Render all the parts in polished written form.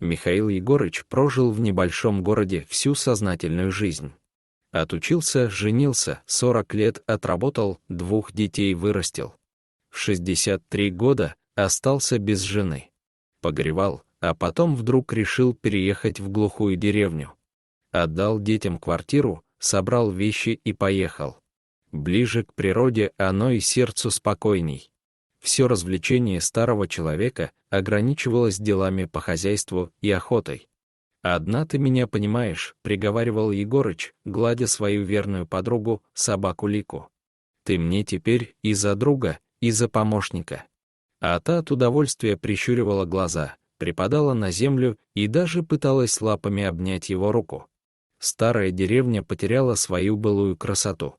Михаил Егорыч прожил в небольшом городе всю сознательную жизнь. Отучился, женился, 40 лет отработал, 2 детей вырастил. В 63 года остался без жены. Погоревал, а потом вдруг решил переехать в глухую деревню. Отдал детям квартиру, собрал вещи и поехал. Ближе к природе оно и сердцу спокойней. Все развлечение старого человека ограничивалось делами по хозяйству и охотой. «Одна ты меня понимаешь», — приговаривал Егорыч, гладя свою верную подругу, собаку Лику. «Ты мне теперь и за друга, и за помощника». А та от удовольствия прищуривала глаза, припадала на землю и даже пыталась лапами обнять его руку. Старая деревня потеряла свою былую красоту.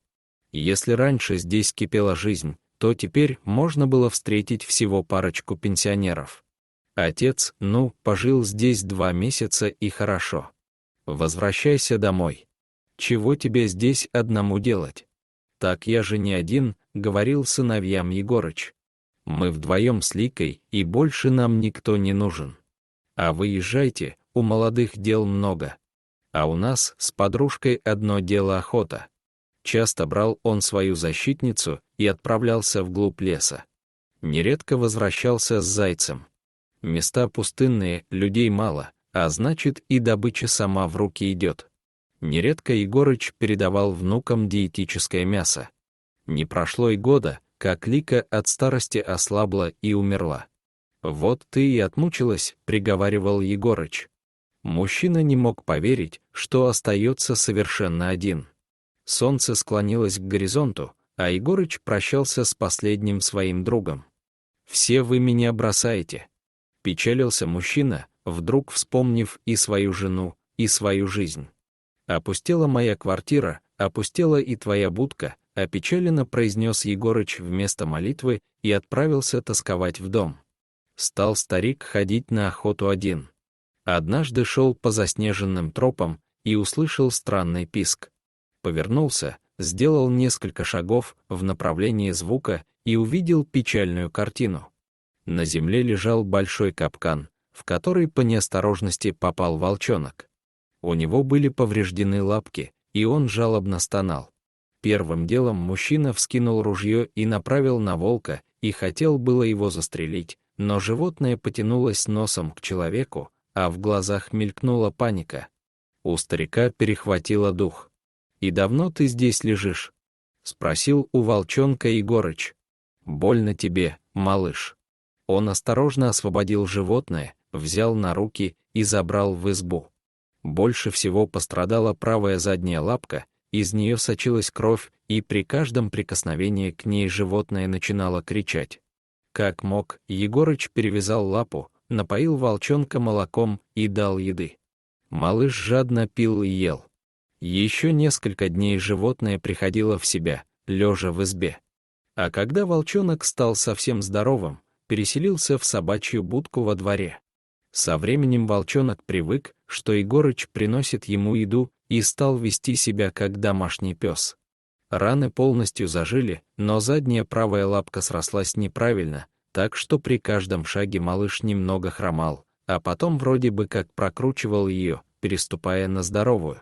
Если раньше здесь кипела жизнь, то теперь можно было встретить всего парочку пенсионеров. Отец, пожил здесь 2 месяца и хорошо. Возвращайся домой. Чего тебе здесь одному делать? Так я же не один, говорил сыновьям Егорыч. Мы вдвоем с Ликой, и больше нам никто не нужен. А вы езжайте, у молодых дел много. А у нас с подружкой одно дело охота. Часто брал он свою защитницу и отправлялся вглубь леса. Нередко возвращался с зайцем. Места пустынные, людей мало, а значит и добыча сама в руки идет. Нередко Егорыч передавал внукам диетическое мясо. Не прошло и года, как Лика от старости ослабла и умерла. «Вот ты и отмучилась», — приговаривал Егорыч. Мужчина не мог поверить, что остается совершенно один. Солнце склонилось к горизонту, а Егорыч прощался с последним своим другом. «Все вы меня бросаете», — печалился мужчина, вдруг вспомнив и свою жену, и свою жизнь. «Опустела моя квартира, опустела и твоя будка», — опечаленно произнес Егорыч вместо молитвы и отправился тосковать в дом. Стал старик ходить на охоту один. Однажды шел по заснеженным тропам и услышал странный писк. Повернулся, сделал несколько шагов в направлении звука и увидел печальную картину. На земле лежал большой капкан, в который по неосторожности попал волчонок. У него были повреждены лапки, и он жалобно стонал. Первым делом мужчина вскинул ружье и направил на волка, и хотел было его застрелить, но животное потянулось носом к человеку, а в глазах мелькнула паника. У старика перехватило дух. «И давно ты здесь лежишь?» — спросил у волчонка Егорыч. «Больно тебе, малыш». Он осторожно освободил животное, взял на руки и забрал в избу. Больше всего пострадала правая задняя лапка, из нее сочилась кровь, и при каждом прикосновении к ней животное начинало кричать. Как мог, Егорыч перевязал лапу, напоил волчонка молоком и дал еды. Малыш жадно пил и ел. Еще несколько дней животное приходило в себя, лежа в избе. А когда волчонок стал совсем здоровым, переселился в собачью будку во дворе. Со временем волчонок привык, что Егорыч приносит ему еду, и стал вести себя как домашний пес. Раны полностью зажили, но задняя правая лапка срослась неправильно, так что при каждом шаге малыш немного хромал, а потом вроде бы как прокручивал ее, переступая на здоровую.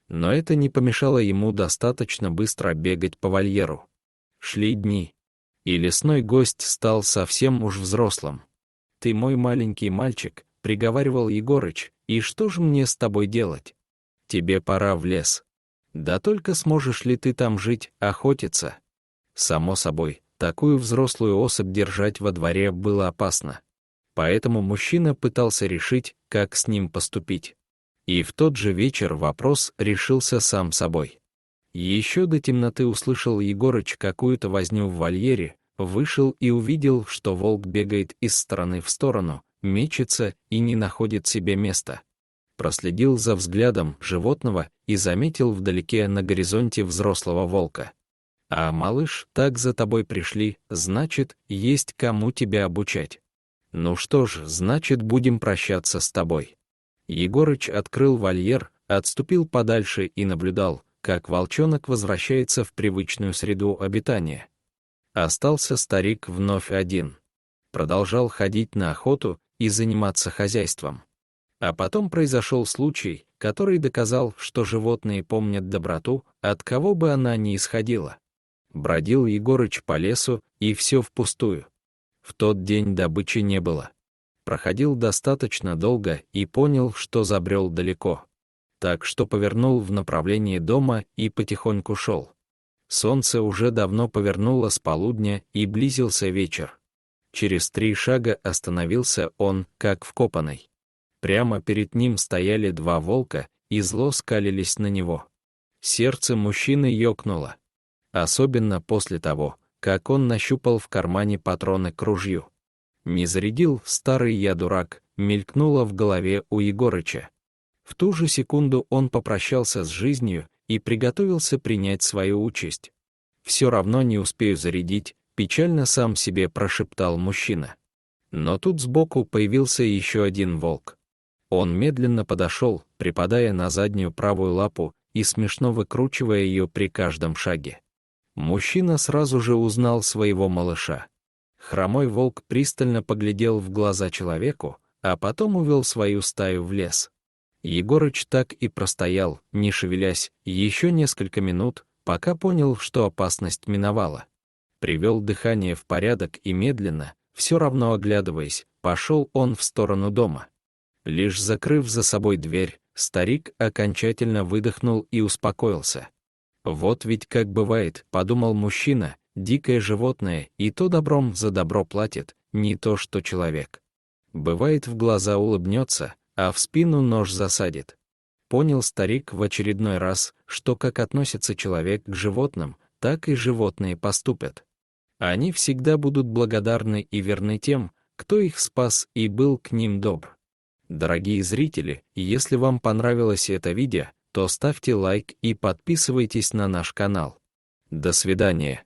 Но это не помешало ему достаточно быстро бегать по вольеру. Шли дни, и лесной гость стал совсем уж взрослым. «Ты мой маленький мальчик», — приговаривал Егорыч, — «и что же мне с тобой делать? Тебе пора в лес. Да только сможешь ли ты там жить, охотиться?» Само собой, такую взрослую особь держать во дворе было опасно. Поэтому мужчина пытался решить, как с ним поступить. И в тот же вечер вопрос решился сам собой. Еще до темноты услышал Егорыч какую-то возню в вольере, вышел и увидел, что волк бегает из стороны в сторону, мечется и не находит себе места. Проследил за взглядом животного и заметил вдалеке на горизонте взрослого волка. «А, малыш, так за тобой пришли, значит, есть кому тебя обучать. Ну что ж, значит, будем прощаться с тобой». Егорыч открыл вольер, отступил подальше и наблюдал, как волчонок возвращается в привычную среду обитания. Остался старик вновь один. Продолжал ходить на охоту и заниматься хозяйством. А потом произошел случай, который доказал, что животные помнят доброту, от кого бы она ни исходила. Бродил Егорыч по лесу, и все впустую. В тот день добычи не было. Проходил достаточно долго и понял, что забрел далеко. Так что повернул в направлении дома и потихоньку шел. Солнце уже давно повернуло с полудня, и близился вечер. Через 3 шага остановился он, как вкопанный. Прямо перед ним стояли 2 волка и зло скалились на него. Сердце мужчины ёкнуло. Особенно после того, как он нащупал в кармане патроны к ружью. «Не зарядил, старый я дурак», мелькнуло в голове у Егорыча. В ту же секунду он попрощался с жизнью и приготовился принять свою участь. «Все равно не успею зарядить», печально сам себе прошептал мужчина. Но тут сбоку появился еще один волк. Он медленно подошел, припадая на заднюю правую лапу и смешно выкручивая ее при каждом шаге. Мужчина сразу же узнал своего малыша. Хромой волк пристально поглядел в глаза человеку, а потом увел свою стаю в лес. Егорыч так и простоял, не шевелясь, еще несколько минут, пока понял, что опасность миновала. Привел дыхание в порядок и медленно, все равно оглядываясь, пошел он в сторону дома. Лишь закрыв за собой дверь, старик окончательно выдохнул и успокоился. «Вот ведь как бывает», — подумал мужчина, — «дикое животное и то добром за добро платит, не то что человек. Бывает, в глаза улыбнется, а в спину нож засадит». Понял старик в очередной раз, что как относится человек к животным, так и животные поступят. Они всегда будут благодарны и верны тем, кто их спас и был к ним добр. Дорогие зрители, если вам понравилось это видео, то ставьте лайк и подписывайтесь на наш канал. До свидания.